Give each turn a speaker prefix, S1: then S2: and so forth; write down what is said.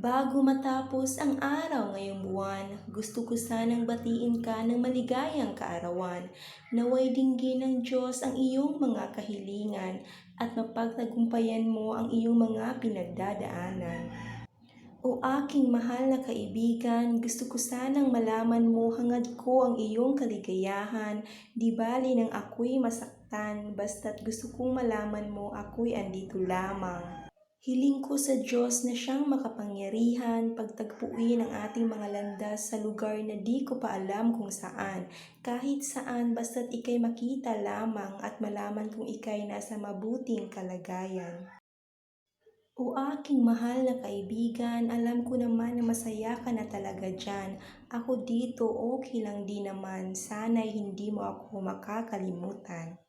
S1: Bago matapos ang araw ngayong buwan, gusto ko sanang batiin ka ng maligayang kaarawan. Naway dinggin ng Diyos ang iyong mga kahilingan at mapagtagumpayan mo ang iyong mga pinagdadaanan. O aking mahal na kaibigan, gusto ko sanang malaman mo hangad ko ang iyong kaligayahan. Di bali nang ako'y masaktan, basta't gusto kong malaman mo ako'y andito lamang. Hiling ko sa Diyos na siyang makapangyarihan, pagtagpuin ang ating mga landas sa lugar na di ko pa alam kung saan. Kahit saan, basta't ikay makita lamang at malaman kung ikay nasa mabuting kalagayan. O aking mahal na kaibigan, alam ko naman na masaya ka na talaga dyan. Ako dito, okay lang din naman. Sana'y hindi mo ako makakalimutan.